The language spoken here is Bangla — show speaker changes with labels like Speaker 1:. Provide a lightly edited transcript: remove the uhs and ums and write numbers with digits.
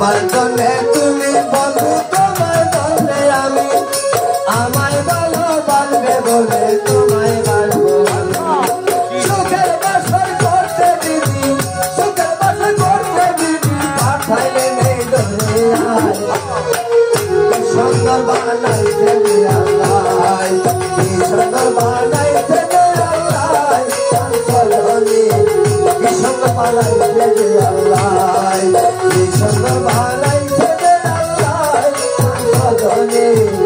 Speaker 1: আমার জন্যে তুমি বন্ধু তোমার জন্যে আমি আমায় ভালোবাসবে বলে তোমায় বাসবো সুখের বাসর করতে দিদি সুখের বাসর করতে দিদি পাঠাইলে নেই দুনিয়ায় সুন্দর বানাইতে আল্লাহ কি সুন্দর বানাইতে আল্লাহ চলনি কি সুন্দর বানাইতে আল্লাহ কি সুন্দর বানাইতে আল্লাহ চলনি